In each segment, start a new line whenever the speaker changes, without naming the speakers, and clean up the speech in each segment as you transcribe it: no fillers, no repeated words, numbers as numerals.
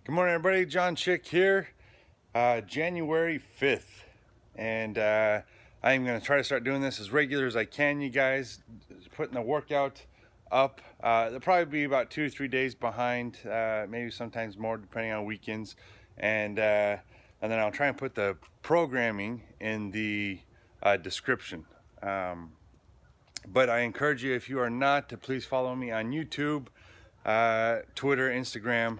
Good morning, everybody. John Chick here. January 5th, and I'm going to try to start doing this as regular as I can, you guys. Putting the workout up. They'll probably be about 2 or 3 days behind, maybe sometimes more depending on weekends. And then I'll try and put the programming in the description. But I encourage you, if you are not, to please follow me on YouTube, Twitter, Instagram.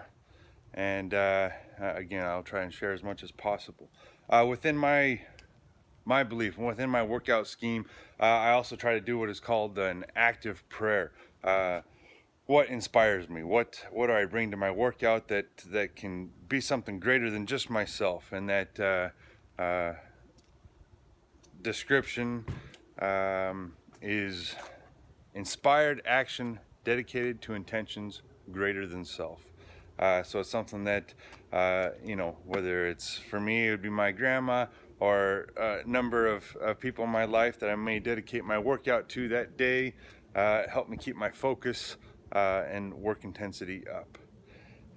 And again, I'll try and share as much as possible. Within my belief and within my workout scheme, I also try to do what is called an active prayer. What inspires me? What do I bring to my workout that can be something greater than just myself? And that description is inspired action dedicated to intentions greater than self. So it's something that, whether it's for me, it would be my grandma, or a number of people in my life that I may dedicate my workout to that day, help me keep my focus and work intensity up.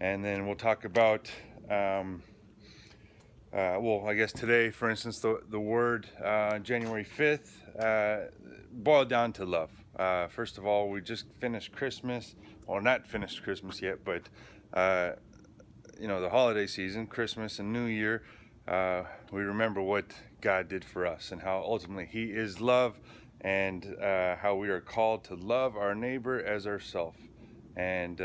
And then we'll talk about, I guess today, for instance, the word January 5th boiled down to love. First of all, we just finished Christmas. Well, not finished Christmas yet, but the holiday season, Christmas and New Year, we remember what God did for us and how ultimately He is love, and how we are called to love our neighbor as ourselves. And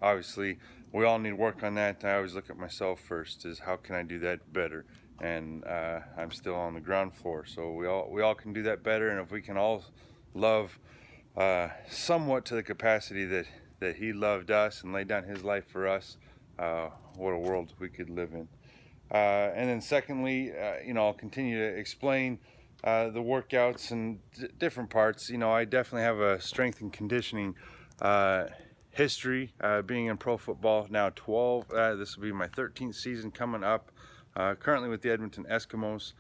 obviously, we all need work on that. I always look at myself first, is how can I do that better? And I'm still on the ground floor, so we all can do that better. And if we can all love somewhat to the capacity that He loved us and laid down His life for us, what a world we could live in. And then secondly, I'll continue to explain the workouts and different parts. I definitely have a strength and conditioning history, being in pro football now 12. This will be my 13th season coming up. Currently with the Edmonton Eskimos.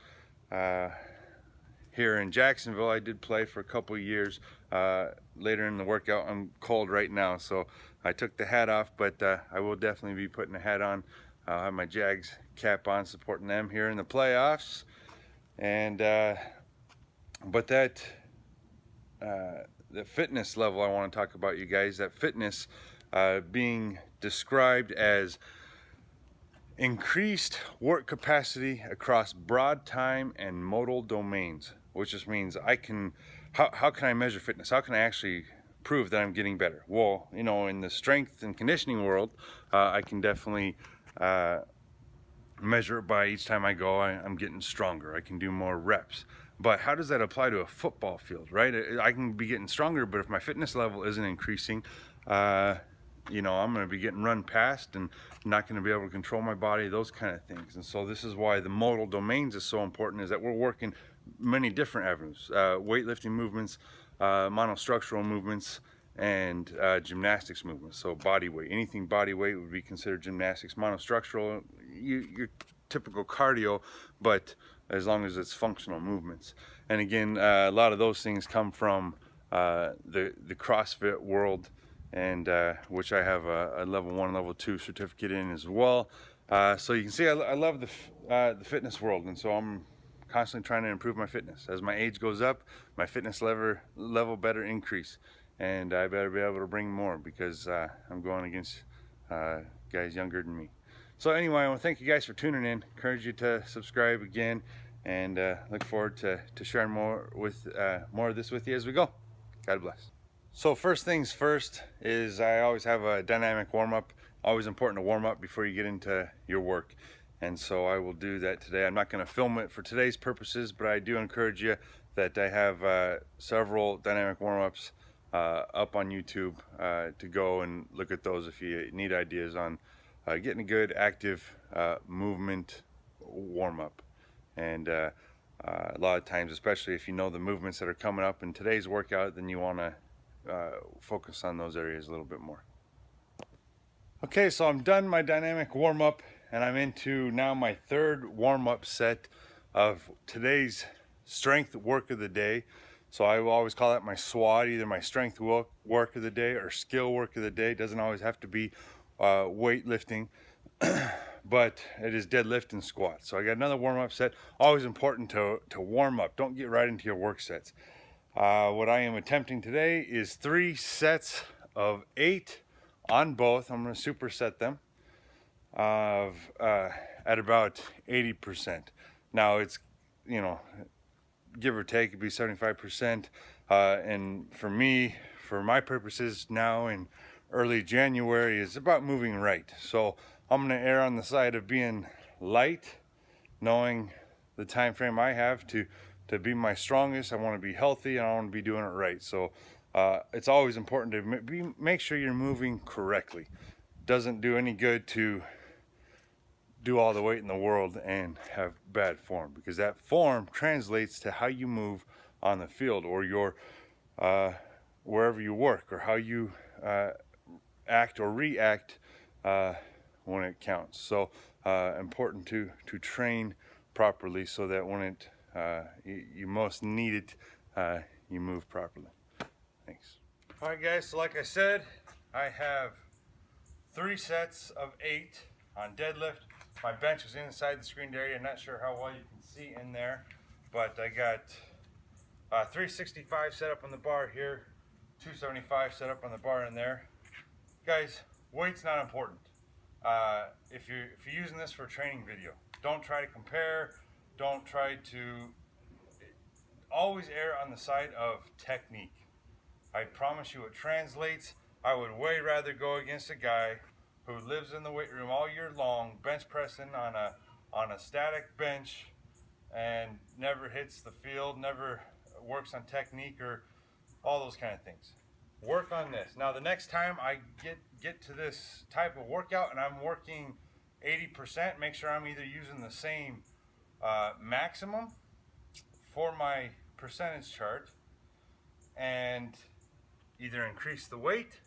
Here in Jacksonville, I did play for a couple of years. Later in the workout, I'm cold right now, so I took the hat off, but I will definitely be putting a hat on. I'll have my Jags cap on, supporting them here in the playoffs. And but that the fitness level I want to talk about, you guys, that fitness being described as increased work capacity across broad time and modal domains, which just means how can I measure fitness? How can I actually prove that I'm getting better? Well, in the strength and conditioning world, I can definitely measure it by each time I go, I'm getting stronger. I can do more reps. But how does that apply to a football field, right? I can be getting stronger, but if my fitness level isn't increasing, I'm going to be getting run past and not going to be able to control my body, those kind of things. And so this is why the modal domains is so important, is that we're working many different avenues, weightlifting movements, monostructural movements, and gymnastics movements. So body weight, anything body weight would be considered gymnastics. Monostructural, your typical cardio, but as long as it's functional movements. And again, a lot of those things come from the CrossFit world, and which I have a level 1, level 2 certificate in as well. So you can see I love the fitness world, and so I'm constantly trying to improve my fitness. As my age goes up, my fitness level better increase, and I better be able to bring more, because I'm going against guys younger than me. So anyway, I want to thank you guys for tuning in. Encourage you to subscribe again, and look forward to sharing more of this with you as we go. God bless. So first things first is I always have a dynamic warm-up. Always important to warm up before you get into your work. And so I will do that today. I'm not going to film it for today's purposes, but I do encourage you that I have several dynamic warm-ups up on YouTube to go and look at those if you need ideas on getting a good active movement warm-up. And a lot of times, especially if you know the movements that are coming up in today's workout, then you want to focus on those areas a little bit more. Okay, so I'm done my dynamic warm-up, and I'm into now my third warm-up set of today's strength work of the day. So I will always call that my SWOD, either my strength work of the day or skill work of the day. It doesn't always have to be weightlifting. but it is deadlift and squat. So I got another warm-up set. Always important to warm up. Don't get right into your work sets. What I am attempting today is 3 sets of 8 on both. I'm going to superset them of at about 80%. Now it's, you know, give or take, it'd be 75%. And for me, for my purposes now in early January, is about moving right. So I'm going to err on the side of being light, knowing the time frame I have to be my strongest. I want to be healthy and I want to be doing it right. So it's always important to make sure you're moving correctly. Doesn't do any good to do all the weight in the world and have bad form, because that form translates to how you move on the field, or your wherever you work, or how you act or react when it counts. So important to train properly so that when you most need it, you move properly. Thanks. All right, guys, so like I said, I have 3 sets of 8 on deadlift. My bench is inside the screened area. I'm not sure how well you can see in there, but I got 365 set up on the bar here, 275 set up on the bar in there. Guys, weight's not important. If you're using this for a training video, don't try to compare. Don't try to. Always err on the side of technique. I promise you it translates. I would way rather go against a guy who lives in the weight room all year long, bench pressing on a static bench, and never hits the field, never works on technique or all those kind of things. Work on this. Now the next time I get to this type of workout and I'm working 80%, make sure I'm either using the same maximum for my percentage chart, and either increase the weight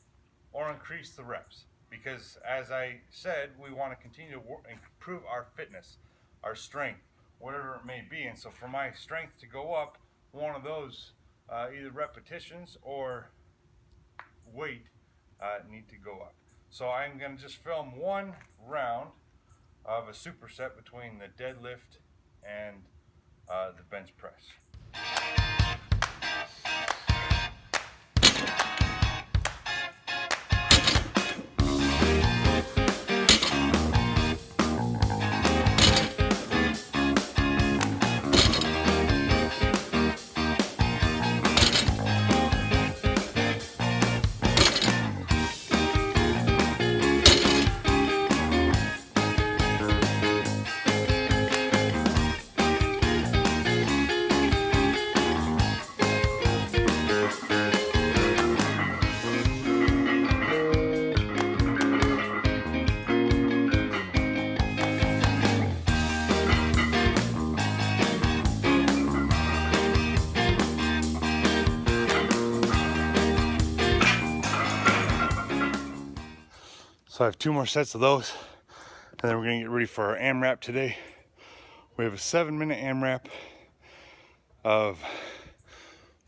or increase the reps. Because as I said, we want to continue to improve our fitness, our strength, whatever it may be. And so for my strength to go up, one of those either repetitions or weight need to go up. So I'm going to just film 1 round of a superset between the deadlift and the bench press. So I have 2 more sets of those, and then we're gonna get ready for our AMRAP today. We have a 7-minute AMRAP of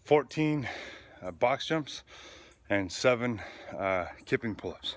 14 box jumps and 7 kipping pull-ups.